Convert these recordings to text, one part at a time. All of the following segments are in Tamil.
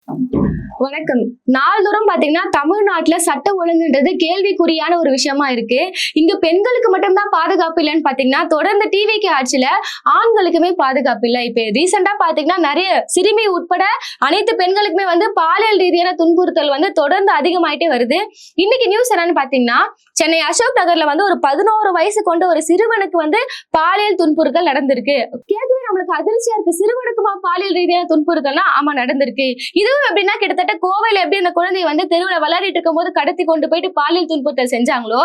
வணக்கம். நாள்தோறும் பாத்தீங்கன்னா தமிழ்நாட்டுல சட்ட ஒழுங்குன்றது கேள்விக்குறியான ஒரு விஷயமா இருக்கு. இங்க பெண்களுக்கு மட்டும்தான் பாதுகாப்பு இல்லைன்னு பாத்தீங்கன்னா தொடர்ந்து டிவிக்கு ஆட்சியில ஆண்களுக்குமே பாதுகாப்பு இல்லை. இப்ப ரீசெண்டா பாத்தீங்கன்னா நிறைய சிறுமி உட்பட அனைத்து பெண்களுக்குமே பாலியல் ரீதியான துன்புறுத்தல் தொடர்ந்து அதிகமாயிட்டே வருது. இன்னைக்கு நியூஸ் என்னன்னு பாத்தீங்கன்னா சென்னை அசோக் நகர்ல ஒரு 11 வயசு கொண்ட ஒரு சிறுவனுக்கு பாலியல் துன்புறுத்தல் நடந்திருக்கு. கேட்கவே நம்மளுக்கு அதிர்ச்சியா இருக்கு. சிறுவனுக்குமா பாலியல் ரீதியான துன்புறுத்தல்னா? ஆமா, நடந்திருக்கு. இதுவும் எப்படின்னா கிட்டத்தட்ட கோவையில எப்படி அந்த குழந்தைய தெருவுல விளையாடிட்டு இருக்கும் போது கடத்தி கொண்டு போயிட்டு பாலியல் துன்புறுத்தல் செஞ்சாங்களோ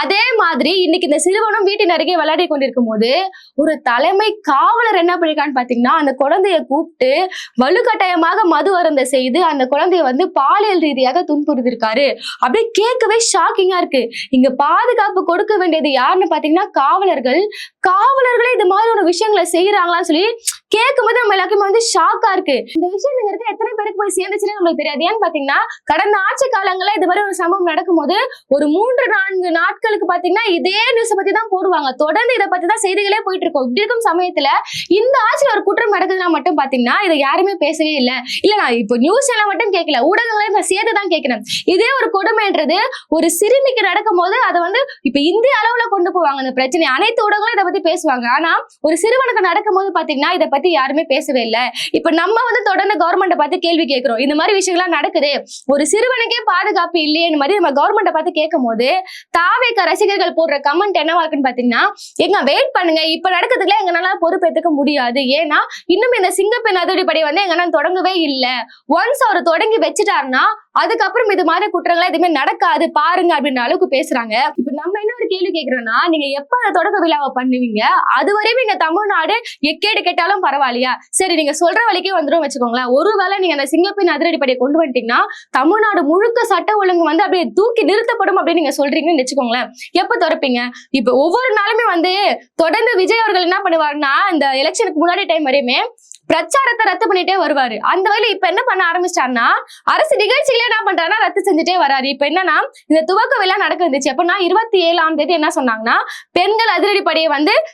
அதே மாதிரி இன்னைக்கு இந்த சிறுவனும் வீட்டின் அருகே விளையாடி கொண்டிருக்கும் போது ஒரு தலைமை காவலர் என்ன பண்ணிருக்கான்னு பாத்தீங்கன்னா அந்த குழந்தைய கூப்பிட்டு வலுக்கட்டாயமாக மது அருந்த செய்து அந்த குழந்தைய பாலியல் ரீதியாக துன்புறுத்திருக்காரு. அப்படியே கேட்கவே ஷாக்கிங்கா இருக்கு. இங்க பாதுகாப்பு கொடுக்க வேண்டியது யாருன்னு பாத்தீங்கன்னா காவலர்களே இது மாதிரி ஒரு விஷயங்களை செய்யறாங்களான்னு சொல்லி கேட்கும் போது நம்ம எல்லாருக்குமே ஷாக்கா இருக்கு. இந்த விஷயம் இங்க இருக்க எத்தனை பேருக்கு போய் சேர்ந்துச்சுன்னு நம்மளுக்கு தெரியாது. ஏன்னு பாத்தீங்கன்னா கடந்த ஆட்சி காலங்கள்ல இது மாதிரி ஒரு சம்பவம் நடக்கும்போது ஒரு 3-4 நாட்களுக்கு பாத்தீங்கன்னா இதே நியூஸை பத்தி தான் போடுவாங்க. தொடர்ந்து இதை பத்தி தான் செய்திகளே போயிட்டு இருக்கும். இப்படி இருக்கும் சமயத்துல இந்த ஆட்சியில் ஒரு குற்றம் நடக்குதுன்னா மட்டும் பாத்தீங்கன்னா இதை யாருமே பேசவே இல்லை. இல்ல, நான் இப்போ நியூஸ் எல்லாம் மட்டும் கேட்கல, ஊடகங்களையும் நான் சேர்த்து தான் கேட்கிறேன். இதே ஒரு கொடுமைன்றது ஒரு சிறுமிக்கு நடக்கும் போது அதை இப்ப இந்திய அளவுல கொண்டு போவாங்க. இந்த பிரச்சனை அனைத்து ஊடகங்களும் இதை பத்தி பேசுவாங்க. ஆனா ஒரு சிறுவனுக்கு நடக்கும் போது பாத்தீங்கன்னா இதை பத்தி யாருமே பேசவே இல்லை. இப்ப நம்ம தொடர்ந்து கவர்மெண்ட்டை பார்த்து கேள்வி கேட்கிறோம். இந்த மாதிரி விஷயங்கள்லாம் நடக்குது, ஒரு சிறுவனுக்கே பாதுகாப்பு இல்லையே மாதிரி நம்ம கவர்மெண்ட்டை பார்த்து கேட்கும் போது தாவேக ரசிகர்கள் போடுற கமெண்ட் என்னவா இருக்குன்னு பாத்தீங்கன்னா, எங்க வெயிட் பண்ணுங்க, இப்ப நடக்கிறதுல எங்கனால பொறுப்பேற்றுக்க முடியாது. ஏன்னா இன்னும் இந்த சிங்கப்பெண் அதிரடிப்படை எங்கனால தொடங்கவே இல்லை. ஒன்ஸ் அவர் தொடங்கி வச்சுட்டாருன்னா அதுக்கப்புறம் இது மாதிரி குற்றங்கள் எதுவுமே நடக்காது பாருங்க அப்படின்ற அளவுக்கு பேசுறாங்க. இப்ப நம்ம என்ன ஒரு கேள்வி கேட்கிறோம்னா, நீங்க எப்ப அந்த தொடக்க விழாவை பண்ணுவீங்க? அதுவரையும் இங்க தமிழ்நாடு எக்கேடு கேட்டாலும் பரவாயில்லையா? சரி, நீங்க சொல்ற வழிக்கே வந்துடும் வச்சுக்கோங்களேன். ஒருவேளை நீங்க அந்த சிங்கப்பெண் அதிரடிப்படையை கொண்டு வந்துட்டீங்கன்னா தமிழ்நாடு முழுக்க சட்ட ஒழுங்கு அப்படியே தூக்கி நிறுத்தப்படும் அப்படின்னு நீங்க சொல்றீங்கன்னு வச்சுக்கோங்களேன். எப்ப திறப்பீங்க? இப்ப ஒவ்வொரு நாளுமே தொடர்ந்து விஜய் அவர்கள் என்ன பண்ணுவாருன்னா இந்த எலெக்ஷனுக்கு முன்னாடி டைம் வரையுமே பிரச்சாரத்தை ரத்து பண்ணிட்டே வருவாரு. அந்த வகையில இப்ப என்ன பண்ண ஆரம்பிச்சிட்டாருன்னா அரசு நிகழ்ச்சிகளே என்ன பண்றாருன்னா ரத்து செஞ்சுட்டே வராரு. இப்ப என்னன்னா இந்த துவக்க விழா நடந்துச்சு. எப்படின்னா 27ஆம் தேதி என்ன சொன்னாங்கன்னா பெண்கள் அதிரடிப்படையை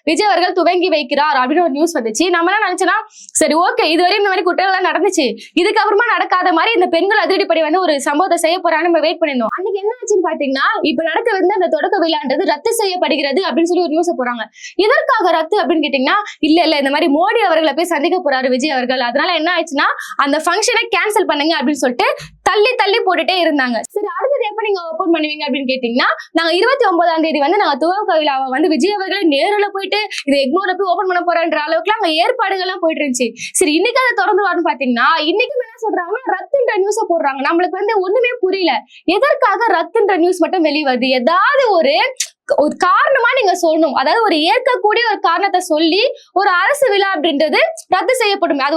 விஜய் அவர்கள் துவங்கி வைக்கிறார் அப்படின்னு ஒரு நியூஸ் வந்துச்சு. நம்ம என்ன நினைச்சோன்னா சரி ஓகே, இதுவரை இந்த மாதிரி குற்றங்கள் நடந்துச்சு, இதுக்கப்புறமா நடக்காத மாதிரி இந்த பெண்கள் அதிரடிப்படை ஒரு சம்பவத்தை செய்ய போறான்னு நம்ம வெயிட் பண்ணிருந்தோம். அன்னைக்கு என்ன ஆச்சுன்னு பாத்தீங்கன்னா இப்ப நடக்க அந்த தொடக்க விழான்றது ரத்து செய்யப்படுகிறது அப்படின்னு சொல்லி ஒரு நியூஸ் போறாங்க. எதற்காக ரத்து அப்படின்னு கேட்டீங்கன்னா இல்ல இந்த மாதிரி மோடி அவர்களை போய் சந்திக்க போறாரு விஜய் அவர்கள், அதனால என்ன ஆயிடுச்சுன்னா அந்த ஃபங்க்ஷனை கேன்சல் பண்ணுங்க அப்படின்னு சொல்லிட்டு தள்ளி போட்டுட்டே இருந்தாங்க. சரி, அடுத்தது எப்ப நீங்க ஓபன் பண்ணுவீங்க அப்படின்னு கேட்டீங்கன்னா நாங்க 29ஆம் தேதி நாங்க துவக்க விழாவை விஜய் அவர்கள் நேரில் போயிட்டு இதை எக்மோர்ல போய் ஓபன் பண்ண போறன்ற அளவுக்கு அங்க ஏற்பாடுகள் எல்லாம் போயிட்டு இருந்துச்சு. சரி, இன்னைக்கு அதை திறந்துருவாருன்னு பாத்தீங்கன்னா இன்னைக்கும் என்ன சொல்றாங்கன்னா ரத்துன்ற நியூஸ போடுறாங்க. நம்மளுக்கு ஒண்ணுமே புரியல, எதற்காக ரத்துன்ற நியூஸ் மட்டும் வெளிவருது? ஏதாவது ஒரு காரணமா நீங்க சொல்லணும். அதாவது ஒரு ஏற்கக்கூடிய ஒரு காரணத்தை சொல்லி ஒரு அரசு விழா அப்படின்றது ரத்து செய்யப்படும். அது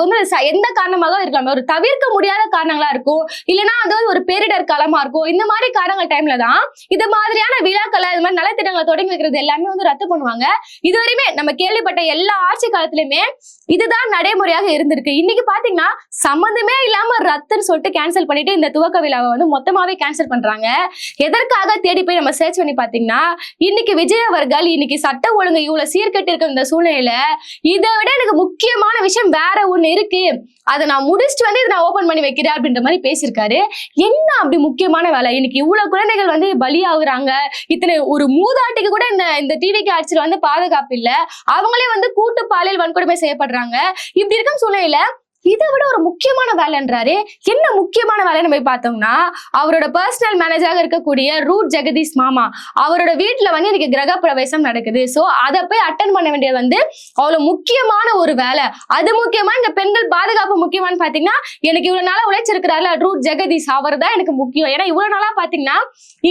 எந்த காரணமாக இருக்கலாம், ஒரு தவிர்க்க முடியாத காரணங்களா இருக்கும், இல்லைன்னா ஒரு பேரிடர் காலமா இருக்கும். இந்த மாதிரி காரணங்கள் டைம்ல தான் இது மாதிரியான விழாக்களை இது மாதிரி நலத்திட்டங்களை தொடங்கி வைக்கிறது எல்லாமே ரத்து பண்ணுவாங்க. இதுவரையுமே நம்ம கேள்விப்பட்ட எல்லா ஆட்சி காலத்திலுமே இதுதான் நடைமுறையாக இருந்திருக்கு. இன்னைக்கு பாத்தீங்கன்னா சம்மந்தமே இல்லாம ரத்துன்னு சொல்லிட்டு கேன்சல் பண்ணிட்டு இந்த துவக்க விழாவை மொத்தமாவே கேன்சல் பண்றாங்க. எதற்காக தேடி போய் நம்ம சர்ச் பண்ணி பாத்தீங்கன்னா இன்னைக்கு விஜய் அவர்கள் இன்னைக்கு சட்ட ஒழுங்கு இவ்வளவு சீர்கட்டி இருக்க இந்த சூழ்நிலையில இதை விட எனக்கு முக்கியமான விஷயம் வேற ஒண்ணு இருக்கு, அதை நான் முடிச்சுட்டு இதை நான் ஓபன் பண்ணி வைக்கிறேன் அப்படின்ற மாதிரி பேசியிருக்காரு. என்ன அப்படி முக்கியமான வேலை? இன்னைக்கு இவ்வளவு குழந்தைகள் பலியாகுறாங்க. இத்தனை ஒரு மூதாட்டிக்கு கூட இந்த டிவிக்கு ஆட்சியில் பாதுகாப்பு இல்ல, அவங்களே கூட்டு பாலியல் வன்கொடுமை செய்யப்படுறாங்க. இப்படி இருக்கும் சூழ்நிலையில இதை விட ஒரு முக்கியமான வேலைன்றாரு. என்ன முக்கியமான வேலைன்னு போய் பார்த்தோம்னா அவரோட பர்சனல் மேனேஜராக இருக்கக்கூடிய ரூட் ஜெகதீஷ் மாமா அவரோட வீட்டுல இன்னைக்கு கிரக பிரவேசம் நடக்குது. சோ அதை போய் அட்டன் பண்ண வேண்டியது அவ்வளவு முக்கியமான ஒரு வேலை. அது முக்கியமா இந்த பெண்கள் பாதுகாப்பு முக்கியமானு பாத்தீங்கன்னா எனக்கு இவ்வளவு நாளா உழைச்சிருக்கிறாரு ரூட் ஜெகதீஷ், அவர் தான் எனக்கு முக்கியம். ஏன்னா இவ்வளவு நாளா பாத்தீங்கன்னா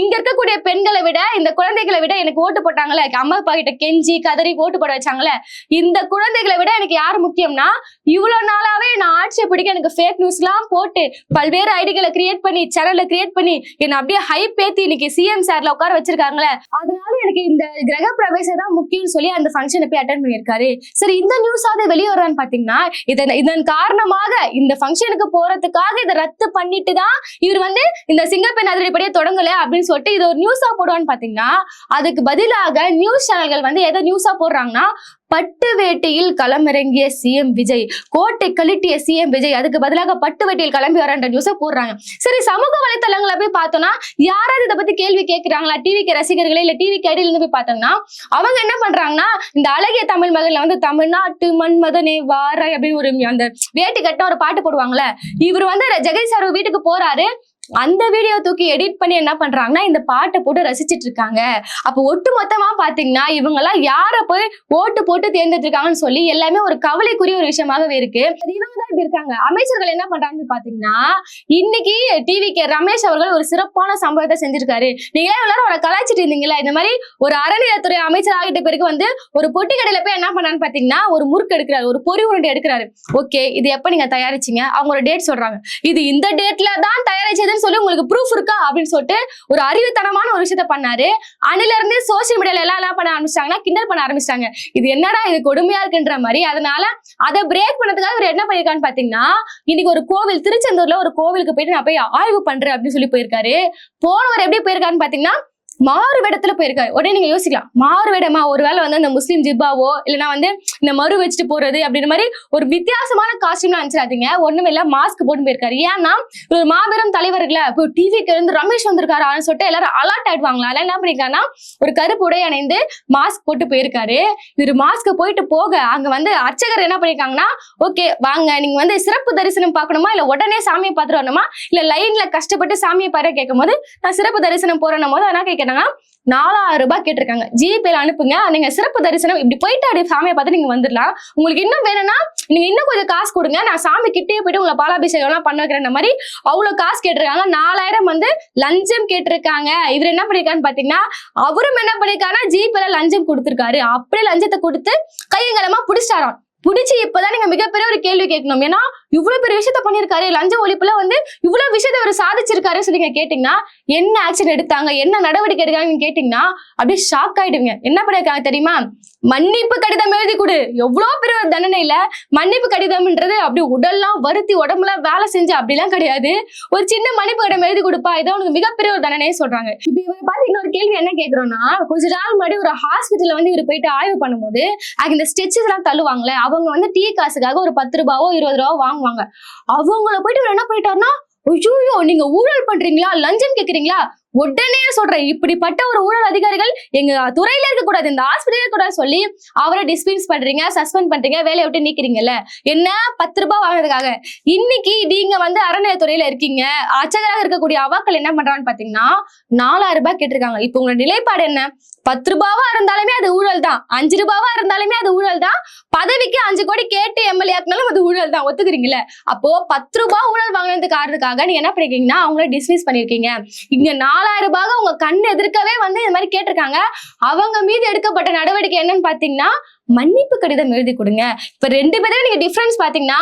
இங்க இருக்கக்கூடிய பெண்களை விட இந்த குழந்தைகளை விட எனக்கு ஓட்டு போட்டாங்களே, அம்மா அப்பா கிட்ட கெஞ்சி கதறி ஓட்டு போட வச்சாங்களே, இந்த குழந்தைகளை விட எனக்கு யார் முக்கியம்னா இவ்வளவு நாளாவே நான் ஆட்சியை பிடிக்க எனக்கு ஃபேக் நியூஸ் எல்லாம் போட்டு பல்வேறு ஐடிகளை கிரியேட் பண்ணி சேனல்ல கிரியேட் பண்ணி என்ன அப்படியே ஹைப் ஏத்தி இன்னைக்கு சிஎம் சேர்ல உட்கார வச்சிருக்காங்களே, அதனால எனக்கு இந்த கிரக பிரவேசம் தான் முக்கியம்னு சொல்லி அந்த ஃபங்க்ஷனை போய் அட்டென்ட் பண்ணியிருக்காரு. சரி, இந்த நியூஸாவது வெளியே வரான்னு பாத்தீங்கன்னா இதன் காரணமாக இந்த ஃபங்க்ஷனுக்கு போறதுக்காக இதை ரத்து பண்ணிட்டு தான் இவர் இந்த சிங்கப்பெண் அதிரடிப்படையை தொடங்கல அப்படின்னு சொல்லிட்டு இது ஒரு நியூஸா போடுவான்னு பாத்தீங்கன்னா அதுக்கு பதிலாக நியூஸ் சேனல்கள் எதை நியூஸா போடுறாங்கன்னா பட்டு வேட்டியில் களமிறங்கிய சிஎம் விஜய், கோட்டை கழட்டிய சிஎம் விஜய், அதுக்கு பதிலாக பட்டு வேட்டியில் கிளம்பி வரன்ற நியூஸை போடுறாங்க. சரி, சமூக வலைத்தளங்களை போய் பார்த்தோம்னா யாராவது இதை பத்தி கேள்வி கேட்கிறாங்களா? டிவிக்கு ரசிகர்களே இல்ல டிவிக்கு ஐடியில இருந்து போய் பார்த்தோம்னா அவங்க என்ன பண்றாங்கன்னா, இந்த அழகிய தமிழ் மகள்ல வந்து தமிழ்நாட்டு மன்மதனே வாராய் அப்படின்னு ஒரு அந்த வேட்டி கட்ட ஒரு பாட்டு போடுவாங்கல்ல, இவர் வந்து ஜெகதீஷ் சார் வீட்டுக்கு போறாரு, அந்த வீடியோ தூக்கி எடிட் பண்ணி என்ன பண்றாங்கன்னா இந்த பாட்டை போட்டு ரசிச்சிட்டு இருக்காங்க. அப்போ ஒட்டு மொத்தமா பாத்தீங்கன்னா இவங்க எல்லாம் யார போய் ஓட்டு போட்டு தேர்ந்தெடுத்திருக்காங்கன்னு சொல்லி எல்லாமே ஒரு கவலைக்குரிய ஒரு விஷயமாகவே இருக்கு. இவங்க தான் இப்படி இருக்காங்க. அமைச்சர்கள் என்ன பண்றாங்கன்னு பாத்தீங்கன்னா, இன்னைக்கு டிவிக்கு ரமேஷ் அவர்கள் ஒரு சிறப்பான சம்பவத்தை செஞ்சிருக்காரு. நீங்க எல்லாரும் அவரை கலாய்ச்சிட்டு இருந்தீங்களா? இந்த மாதிரி ஒரு அறநிலையத்துறை அமைச்சர் ஆகிட்ட பிறகு வந்து ஒரு பொட்டி கடையில போய் என்ன பண்ணான்னு பாத்தீங்கன்னா ஒரு முறுக்கு எடுக்கிறாரு, ஒரு பொறி உருண்டை எடுக்கிறாரு. ஓகே, இது எப்ப நீங்க தயாரிச்சீங்க? அவங்களோட டேட் சொல்றாங்க, இது இந்த டேட்ல தான் தயாரிச்சது சொல்லி உங்களுக்கு ப்ரூஃப் இருக்கா அப்படின்னு சொல்லிட்டு ஒரு அறிவுத்தனமான ஒரு விஷயத்த பண்ணாரு. அணில இருந்து சோசியல் மீடியால எல்லாம் என்ன பண்ண ஆரம்பிச்சிட்டாங்கன்னா கிண்டல் பண்ண ஆரம்பிச்சிட்டாங்க. இது என்னடா இது கொடுமையா இருக்குன்ற மாதிரி. அதனால அதை பிரேக் பண்ணதுக்காக இவர் என்ன பண்ணிருக்கான்னு பாத்தீங்கன்னா, இன்னைக்கு ஒரு கோவில் திருச்செந்தூர்ல ஒரு கோவிலுக்கு போயிட்டு நான் போய் ஆய்வு பண்றேன் அப்படின்னு சொல்லி போயிருக்காரு. போனவர் எப்படி போயிருக்காருன்னு பாத்தீங்கன்னா மாறு வேடத்துல போயிருக்காரு. உடனே நீங்க யோசிக்கலாம், மாறு வேடமா? ஒருவேளை வந்து இந்த முஸ்லீம் ஜிப்பாவோ இல்லைன்னா வந்து இந்த மறு வச்சுட்டு போறது அப்படின்ற மாதிரி ஒரு வித்தியாசமான காஸ்டியூம்லாம் நினைச்சிடாதீங்க. ஒண்ணுமே இல்ல, மாஸ்க் போட்டு போயிருக்காரு. ஏன்னா ஒரு மாபெரும் தலைவர்களை இப்போ டிவிக்கு இருந்து ரமேஷ் வந்திருக்காரு சொல்லிட்டு எல்லாரும் அலர்ட் ஆயிடுவாங்களா? அதெல்லாம் என்ன பண்ணிருக்காருன்னா ஒரு கருப்பு உடை அணிந்து மாஸ்க் போட்டு போயிருக்காரு. இவர் மாஸ்க் போயிட்டு போக அங்க வந்து அர்ச்சகர் என்ன பண்ணிருக்காங்கன்னா, ஓகே வாங்க, நீங்க வந்து சிறப்பு தரிசனம் பார்க்கணுமா இல்ல உடனே சாமியை பார்த்துட்டு வரணுமா இல்ல லைன்ல கஷ்டப்பட்டு சாமியை பாரு கேட்கும் போது நான் சிறப்பு தரிசனம் போறேன் போது அதெல்லாம் கேட்க 4000 ரூபாய் கேட்டிருக்காங்க. ஜிபேல அனுப்புங்க, நீங்க சிறப்பு தரிசனம் இப்படி போயிட்டு அப்படி சாமியை பார்த்து நீங்க வந்துடலாம். உங்களுக்கு இன்னும் வேணும்னா நீங்க இன்னும் கொஞ்சம் காசு கொடுங்க, நான் சாமி கிட்டே போயிட்டு உங்களை பாலாபிஷேகம் எல்லாம் பண்ண வைக்கிறேன் மாதிரி அவ்வளவு காசு கேட்டிருக்காங்க. 4000 வந்து லஞ்சம் கேட்டிருக்காங்க. இவர் என்ன பண்ணிருக்காருன்னு பாத்தீங்கன்னா, அவரும் என்ன பண்ணிருக்காருன்னா ஜிபேல லஞ்சம் கொடுத்திருக்காரு. அப்படியே லஞ்சத்தை கொடுத்து கையங்கலமா புடிச்சாராம். புடிச்சு இப்பதான் நீங்க மிகப்பெரிய ஒரு கேள்வி கேட்கணும். ஏன்னா இவ்வளவு பெரிய விஷயத்த பண்ணிருக்காரு, லஞ்ச ஒழிப்புல வந்து இவ்வளவு விஷயத்த அவர் சாதிச்சிருக்காரு சொல்லி நீங்க கேட்டீங்கன்னா என்ன ஆக்ஷன் எடுத்தாங்க, என்ன நடவடிக்கை எடுக்காங்கன்னு கேட்டீங்கன்னா அப்படியே ஷாக் ஆயிடுவீங்க. என்ன பண்ணிருக்காங்க தெரியுமா? மன்னிப்பு கடிதம் எழுதி கொடு. எவ்வளவு பெரிய ஒரு தண்டனை இல்ல. மன்னிப்பு கடிதம்ன்றது அப்படி உடல்லாம் வருத்தி உடம்புல வேலை செஞ்சு அப்படிலாம் கிடையாது. ஒரு சின்ன மன்னிப்பு கடிதம் எழுதி கொடுப்பா, இதை உனக்கு மிகப்பெரிய ஒரு தண்டனையே சொல்றாங்க. இப்ப இவரை பார்த்து இன்னொரு கேள்வி என்ன கேட்கிறோம்னா, கொஞ்ச நாள் முன்னாடி ஒரு ஹாஸ்பிட்டல்ல வந்து இவர் போயிட்டு ஆய்வு பண்ணும்போது இந்த ஸ்டெச்சஸ் எல்லாம் தள்ளுவாங்களே, அவங்க வந்து டீ காசுக்காக ஒரு 10 ரூபாவோ 20 ரூபாவோ வாங்குவாங்க. அவங்கள போயிட்டு இவர் என்ன பண்ணிட்டாருன்னா, ஐயோ நீங்க ஊழல் பண்றீங்களா, லஞ்சம் கேக்குறீங்களா, உடனே சொல்றேன் இப்படிப்பட்ட ஒரு ஊழல் அதிகாரிகள் எங்க துறையில இருக்க கூடாது, இந்த ஹாஸ்பிட்டல் கூட சொல்லி அவரை டிஸ்மிஸ் பண்றீங்க, சஸ்பெண்ட் பண்றீங்க, வேலையை விட்டு நீக்கிறீங்கல்ல. என்ன 10 ரூபாய் வாங்குறதுக்காக? இன்னைக்கு நீங்க வந்து அறநிலையத்துறையில இருக்கீங்க, அர்ச்சகராக இருக்கக்கூடிய அவாக்கள் என்ன பண்றான்னு பாத்தீங்கன்னா 4000 ரூபாய் கேட்டிருக்காங்க. இப்ப உங்களோட நிலைப்பாடு என்ன? 10 ரூபாவா இருந்தாலுமே அது ஊழல் தான், 5 ரூபாவா இருந்தாலுமே அது ஊழல் தான், பதவிக்கு 5 கோடி கேட்டு எம்எல்ஏ ஆக்கினாலும் அது ஊழல் தான், ஒத்துக்கிறீங்களா? அப்போ 10 ரூபாய் ஊழல் வாங்கினது காரணத்துக்காக நீங்க என்ன பண்ணிருக்கீங்கன்னா அவங்கள டிஸ்மிஸ் பண்ணிருக்கீங்க. இங்க 4000 ரூபாய் உங்க கண் எதிர்க்கவே வந்து இந்த மாதிரி கேட்டிருக்காங்க. அவங்க மீது எடுக்கப்பட்ட நடவடிக்கை என்னன்னு பாத்தீங்கன்னா மன்னிப்பு கடிதம் எழுதி கொடுங்க. இப்ப 2 பேரும் நீங்க டிஃபரன்ஸ் பாத்தீங்கன்னா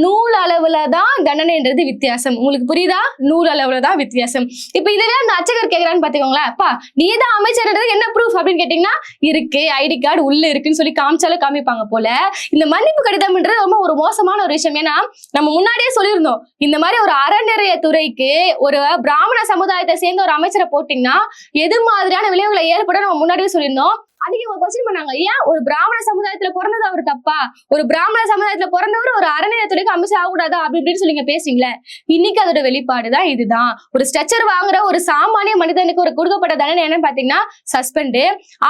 நூல் அளவுல தான் தண்டனைன்றது வித்தியாசம். உங்களுக்கு புரியுதா? நூல் அளவுல தான் வித்தியாசம். இப்ப இதுவே அந்த அர்ச்சகர் கேட்கிறான்னு பாத்துக்கோங்களேன், அப்பா நீதான் அமைச்சர் என்ன ப்ரூஃப் அப்படின்னு கேட்டீங்கன்னா இருக்கு, ஐடி கார்டு உள்ள இருக்குன்னு சொல்லி காமிச்சாலும் காமிப்பாங்க போல. இந்த மன்னிப்பு கடிதம்ன்றது ரொம்ப ஒரு மோசமான ஒரு விஷயம். ஏன்னா நம்ம முன்னாடியே சொல்லியிருந்தோம், இந்த மாதிரி ஒரு அறநிலைய துறைக்கு ஒரு பிராமண சமுதாயத்தை சேர்ந்த ஒரு அமைச்சரை போட்டீங்கன்னா எது மாதிரியான விளைவுகளை ஏற்படும் நம்ம முன்னாடியே சொல்லியிருந்தோம். அதுக்கு இவங்க கொஸ்டின் பண்ணாங்க, ஏன் ஒரு பிராமண சமுதாயத்துல பிறந்தது அவர் தப்பா, ஒரு பிராமண சமுதாயத்துல பிறந்தவர் ஒரு அறநிலையத்துறைக்கு அமைச்சர் ஆகக்கூடாதா அப்படின்னு சொல்லி நீங்க பேசுறீங்களே. இன்னைக்கு அதோட வெளிப்பாடுதான் இதுதான். ஒரு ஸ்ட்ரெச்சர் வாங்குற ஒரு சாமானிய மனிதனுக்கு ஒரு கொடுக்கப்பட்ட தண்டனை என்னன்னு பாத்தீங்கன்னா சஸ்பெண்ட்.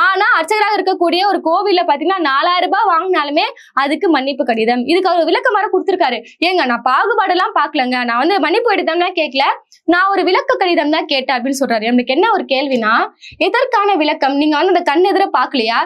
ஆனா அர்ச்சகராக இருக்கக்கூடிய ஒரு கோவில்ல பாத்தீங்கன்னா 4000 ரூபாய் வாங்கினாலுமே அதுக்கு மன்னிப்பு கடிதம். இதுக்கு அவர் விளக்கமாறு கொடுத்திருக்காரு. ஏங்க நான் பாகுபாடு எல்லாம் பாக்கலங்க, நான் வந்து மன்னிப்பு கடிதம்னா கேட்கல, நான் ஒரு விளக்க கடிதம் தான் கேட்டேன் அப்படின்னு சொல்றாரு. நம்மளுக்கு என்ன ஒரு கேள்வினா, எதற்கான விளக்கம்? நீங்க வந்து அந்த கண் எதிர பாக்கலையா?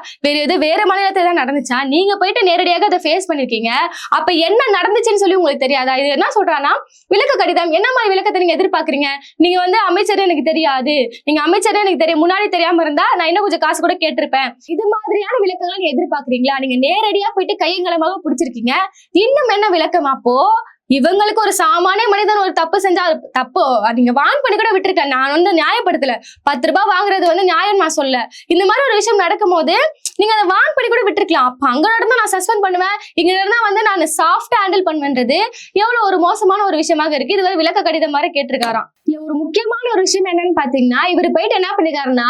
வேற மாநிலத்துல தான் நடந்துச்சா? நீங்க போயிட்டு நேரடியாக அதை ஃபேஸ் பண்ணிருக்கீங்க. அப்ப என்ன நடந்துச்சுன்னு சொல்லி உங்களுக்கு தெரியாதா? இது என்ன சொல்றான்னா விளக்க கடிதம். என்ன மாதிரி விளக்கத்தை நீங்க எதிர்பார்க்கறீங்க? நீங்க வந்து அமைச்சர் எனக்கு தெரியாது, நீங்க அமைச்சர் எனக்கு தெரியும், முன்னாடி தெரியாம இருந்தா நான் இன்னும் கொஞ்சம் காசு கூட கேட்டிருப்பேன். இது மாதிரியான விளக்கங்களை நீங்க எதிர்பார்க்கறீங்களா? நீங்க நேரடியா போயிட்டு கையங்கலமாக பிடிச்சிருக்கீங்க. இன்னும் என்ன விளக்கம்? அப்போ இவங்களுக்கு ஒரு சாமானிய மனிதன் ஒரு தப்பு செஞ்சா தப்பு நீங்க வான் பண்ணி கூட விட்டுருக்கேன், நான் வந்து நியாயப்படுத்தல. 10 ரூபாய் வாங்குறது வந்து நியாயம் நான் சொல்ல. இந்த மாதிரி ஒரு விஷயம் நடக்கும் போது நீங்க அதை வான் பண்ணி கூட விட்டுருக்கலாம். அப்ப அங்க நடந்தா நான் சஸ்பெண்ட் பண்ணுவேன், இங்க இருந்தா வந்து நான் சாஃப்டா ஹேண்டில் பண்ணுவேன்றது எவ்வளவு ஒரு மோசமான ஒரு விஷயமாக இருக்கு. இது விளக்க கடிதம் மாதிரி கேட்டிருக்காராம். இல்ல ஒரு முக்கியமான ஒரு விஷயம் என்னன்னு பாத்தீங்கன்னா, இவரு போயிட்டு என்ன பண்ணிருக்காருன்னா,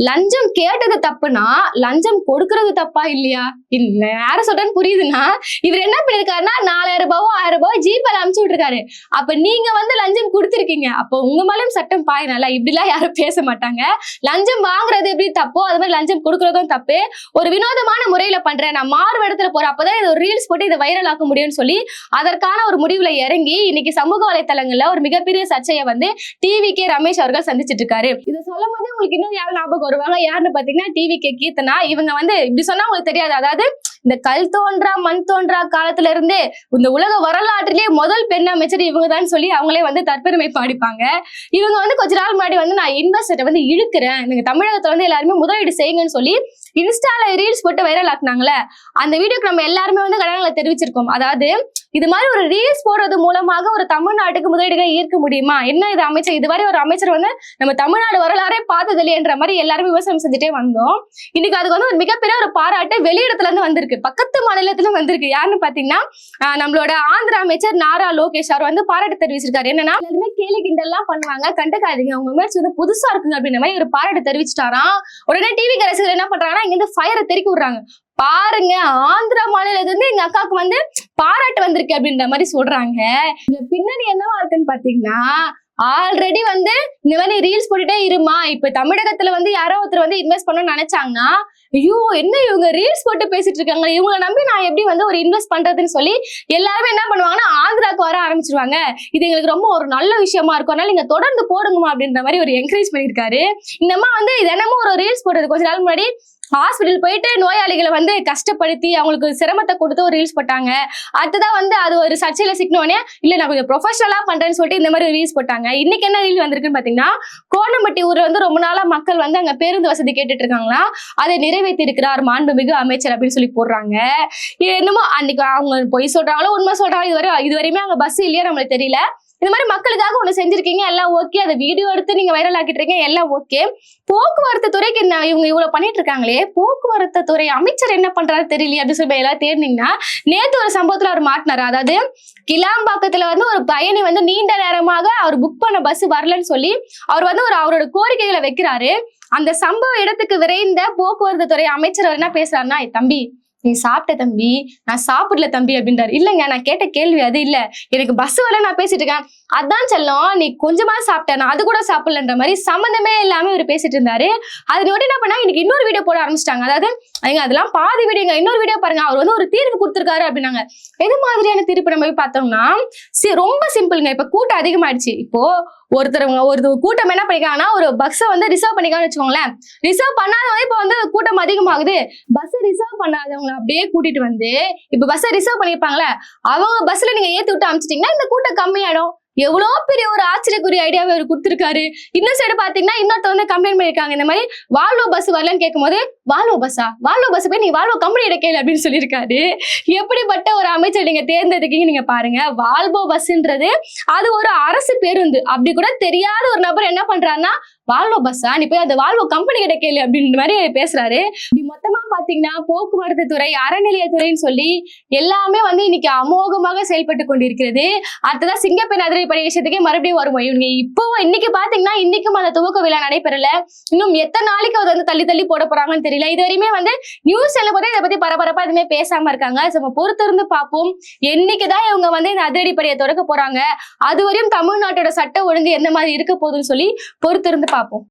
லஞ்சம் கேட்டது தப்புனா லஞ்சம் கொடுக்கறது தப்பா இல்லையா? இல்ல யார சொல்றேன்னு புரியுதுன்னா, இவர் என்ன பண்ணிருக்காருன்னா 4000 ரூபாவோ 1000 ரூபாவோ ஜிபேல அனுப்பிச்சு விட்டுருக்காரு. அப்ப நீங்க வந்து லஞ்சம் கொடுத்திருக்கீங்க, அப்போ உங்க மேலயும் சட்டம் பாயனால இப்படிலாம் யாரும் பேச மாட்டாங்க. லஞ்சம் வாங்குறது எப்படி தப்போ அது மாதிரி லஞ்சம் கொடுக்கறதும் தப்பு. ஒரு வினோதமான முறையில பண்றேன், நான் மாறு இடத்துல போறேன், அப்பதான் இது ஒரு ரீல்ஸ் போட்டு இதை வைரல் ஆக்க முடியும்னு சொல்லி அதற்கான ஒரு முடிவுல இறங்கி இன்னைக்கு சமூக வலைத்தளங்கள்ல ஒரு மிகப்பெரிய சர்ச்சையை வந்து டிவிகே ரமேஷ் அவர்கள் சந்திச்சிட்டு இருக்காரு. இதை சொல்லும் போது உங்களுக்கு இன்னும் யாரும் ஞாபகம் வருவாங்க, யாருன்னு பாத்தீங்கன்னா டிவிகே கீர்த்தனா. இவங்க வந்து இப்படி சொன்னா உங்களுக்கு தெரியாது, அதாவது இந்த கல் தோன்றா மண் தோன்றா காலத்துல இருந்தே இந்த உலக வரலாற்றிலேயே முதல் பெண் அமைச்சர் இவங்க தான் சொல்லி அவங்களே வந்து தற்பெருமை பாடிப்பாங்க. இவங்க வந்து கொஞ்ச நாள் முன்னாடி வந்து நான் இன்வெஸ்டரை வந்து இழுக்கிறேன், நீங்க தமிழகத்துல வந்து எல்லாருமே முதலீடு செய்யுங்கன்னு சொல்லி இன்ஸ்டால ரீல்ஸ் போட்டு வைரல் ஆக்குனாங்களே, அந்த வீடியோக்கு நம்ம எல்லாருமே வந்து கடன்களை தெரிவிச்சிருக்கோம். அதாவது இது மாதிரி ஒரு ரீல்ஸ் போடுறது மூலமாக ஒரு தமிழ்நாட்டுக்கு முதலீடுகளை ஈர்க்க முடியுமா? என்ன இது அமைச்சர், இது மாதிரி ஒரு அமைச்சர் வந்து நம்ம தமிழ்நாடு வரலாறே பார்த்தது இல்லையன்ற மாதிரி எல்லாருமே விமர்சனம் செஞ்சுட்டே வந்தோம். இன்னைக்கு அதுக்கு வந்து ஒரு மிகப்பெரிய ஒரு பாராட்டு வெளியிடத்துல இருந்து வந்திருக்கு, பக்கத்து மாநிலத்துல வந்திருக்கு. யாருன்னு பாத்தீங்கன்னா நம்மளோட ஆந்திரா அமைச்சர் நாரா லோகேஷ் அவர் வந்து பாராட்டு தெரிவிச்சிருக்காரு. என்னன்னா எல்லாருமே கேலி கிண்டல்லாம் பண்ணுவாங்க, கண்டுக்காதீங்க, உங்க முயற்சி வந்து புதுசா இருக்குங்க அப்படின்ற மாதிரி ஒரு பாராட்டு தெரிவிச்சிட்டாராம். உடனே டிவி ரசிகர்கள் என்ன பண்றாங்கன்னா இங்க இருந்து ஃபயரை தெறிக்கி விடுறாங்க. பாருங்க, ஆந்திரா மாநிலத்துல இருந்து எங்க அக்காவுக்கு வந்து பாராட்டு வந்திருக்கு அப்படின்ற மாதிரி சொல்றாங்க. இதுல பின்னணி என்னவா இருக்குன்னு பாத்தீங்கன்னா, ஆல்ரெடி வந்து இந்த மாதிரி ரீல்ஸ் போட்டுட்டே இருமா, இப்ப தமிழகத்துல வந்து யாரோ ஒருத்தர் வந்து இன்வெஸ்ட் பண்ணணும்னு நினைச்சாங்கன்னா, ஐயோ என்ன இவங்க ரீல்ஸ் போட்டு பேசிட்டு இருக்காங்க, இவங்களை நம்பி நான் எப்படி வந்து ஒரு இன்வெஸ்ட் பண்றதுன்னு சொல்லி எல்லாருமே என்ன பண்ணுவாங்கன்னா ஆந்திராவுக்கு வர ஆரம்பிச்சிருவாங்க. இது எங்களுக்கு ரொம்ப ஒரு நல்ல விஷயமா இருக்கும், அதனால நீங்க தொடர்ந்து போடுங்கம்மா அப்படின்ற மாதிரி ஒரு என்கரேஜ் பண்ணியிருக்காரு. இந்த அம்மா வந்து தினமும் ஒரு ரீல்ஸ் போடுறது, கொஞ்ச நாள் முன்னாடி ஹாஸ்பிட்டல் போயிட்டு நோயாளிகளை வந்து கஷ்டப்படுத்தி அவங்களுக்கு சிரமத்தை கொடுத்து ஒரு ரீல்ஸ் போட்டாங்க. அடுத்ததான் வந்து அது ஒரு சர்ச்சையில சிக்கனோடனே இல்ல நான் கொஞ்சம் ப்ரொஃபஷனலா பண்றேன்னு சொல்லிட்டு இந்த மாதிரி ரீல்ஸ் போட்டாங்க. இன்னைக்கு என்ன ரீல் வந்திருக்குன்னு பாத்தீங்கன்னா, கோணம்பட்டி ஊர்ல வந்து ரொம்ப நாளா மக்கள் வந்து அங்க பேருந்து வசதி கேட்டுட்டு இருக்காங்களா, அதை நிறைவேற்றி இருக்கிறார் மாண்புமிகு அமைச்சர் அப்படின்னு சொல்லி போடுறாங்க. என்னமோ அன்னைக்கு அவங்க பொய் சொல்றாங்களோ உண்மை சொல்றாங்களோ இதுவரையுமே அங்க பஸ் இல்லையா நம்மளுக்கு தெரியல. இந்த மாதிரி மக்களுக்காக ஒண்ணு செஞ்சிருக்கீங்க, எல்லாம் ஓகே, அதை வீடியோ எடுத்து நீங்க வைரல் ஆக்கிட்டு இருக்கீங்க, எல்லாம் ஓகே. போக்குவரத்து துறைக்கு இவங்க இவ்வளவு பண்ணிட்டு இருக்காங்களே, போக்குவரத்து துறை அமைச்சர் என்ன பண்றாரு தெரியலையே அப்படின்னு சொல்லி எல்லாம் தேடினீங்கன்னா, நேத்து ஒரு சம்பவத்துல அவர் மாட்டினாரு. அதாவது கிளாம்பாக்கத்துல வந்து ஒரு பயணி வந்து நீண்ட நேரமாக அவர் புக் பண்ண பஸ் வரலன்னு சொல்லி அவர் வந்து அவரோட கோரிக்கைகளை வைக்கிறாரு. அந்த சம்பவ இடத்துக்கு விரைந்த போக்குவரத்து துறை அமைச்சர் என்ன பேசுறாருன்னா, தம்பி நீ சாப்பிட்ட தம்பி, நான் சாப்பிடல தம்பி அப்படின்றாரு. இல்லைங்க, நான் கேட்ட கேள்வி அது இல்ல, எனக்கு பஸ் வரல, நான் பேசிட்டு இருக்கேன், அதான் செல்லம் நீ கொஞ்சமா சாப்பிட்ட, நான் அது கூட சாப்பிடலன்ற மாதிரி சம்மந்தமே இல்லாம இவர் பேசிட்டு இருந்தாரு. அதனோட என்ன பண்ணா இன்னைக்கு இன்னொரு வீடியோ போட ஆரம்பிச்சிட்டாங்க. அதாவது அதெல்லாம் பாதி வீடியோங்க, இன்னொரு வீடியோ பாருங்க, அவர் வந்து ஒரு தீர்வு கொடுத்திருக்காரு அப்படின்னாங்க. எது மாதிரியான தீர்ப்பு நம்ம போய் பார்த்தோம்னா ரொம்ப சிம்பிள்ங்க. இப்ப கூட்டம் அதிகமாயிடுச்சு, இப்போ ஒரு கூட்டம் என்ன பண்ணிக்காங்கன்னா ஒரு பஸ்ஸை வந்து ரிசர்வ் பண்ணிக்கான்னு வச்சுக்கோங்களேன். ரிசர்வ் பண்ணாதவங்க இப்ப வந்து கூட்டம் அதிகமாகுது, பஸ் ரிசர்வ் பண்ணாதவங்க அப்படியே கூட்டிட்டு வந்து இப்ப பஸ்ஸை ரிசர்வ் பண்ணிருப்பாங்களே அவங்க பஸ்ல நீங்க ஏத்தி விட்டு அனுப்பிச்சிட்டீங்கன்னா இந்த கூட்டம் கம்மியாயிடும். எவ்வளவு பெரிய ஒரு ஆச்சரியக்குரிய ஐடியாவை அவர் கொடுத்திருக்காரு. இன்னும் சைடு பாத்தீங்கன்னா இன்னொருத்த வந்து கம்ப்ளைண்ட் பண்ணிருக்காங்க, இந்த மாதிரி வால்வோ பஸ் வரலன்னு கேட்கும் போது வால்வோ பஸ்ஸா, வால்வோ பஸ் போய் நீ வால்வோ கம்பெனியோட கேளு அப்படின்னு சொல்லியிருக்காரு. எப்படிப்பட்ட ஒரு அமைச்சர் நீங்க தேர்ந்தெடுக்கீங்க நீங்க பாருங்க. வால்வோ பஸ்ன்றது அது ஒரு அரசு பேருந்து, அப்படி கூட தெரியாத ஒரு நபர் என்ன பண்றாருன்னா வால்வோ பஸ்ஸா, நீ போய் அந்த வால்வோ கம்பெனி கிட்ட கேளு அப்படின்ற மாதிரி பேசுறாரு. இப்படி மொத்தமா பாத்தீங்கன்னா போக்குவரத்து துறை, அறநிலையத்துறைன்னு சொல்லி எல்லாமே வந்து இன்னைக்கு அமோகமாக செயல்பட்டு கொண்டிருக்கிறது. அடுத்ததான் சிங்கப்பெண் அதிரடி விஷயத்துக்கே மறுபடியும் வருவோம். இவங்க இப்போ இன்னைக்கு பாத்தீங்கன்னா இன்னைக்கும் அந்த துவக்க விழா நடைபெறல. இன்னும் எத்தனை நாளைக்கு அதை வந்து தள்ளி தள்ளி போட போறாங்கன்னு தெரியல. இது வரையுமே வந்து நியூஸ் எல்லாம் போதே இதை பத்தி பரபரப்பா எதுவுமே பேசாம இருக்காங்க. நம்ம பொறுத்திருந்து பார்ப்போம், என்னைக்குதான் இவங்க வந்து இந்த அதிரடிப்படையை தொடக்க போறாங்க, அதுவரையும் தமிழ்நாட்டோட சட்ட ஒழுங்கு எந்த மாதிரி இருக்க போகுதுன்னு சொல்லி பொறுத்திருந்து பார்ப்போம்.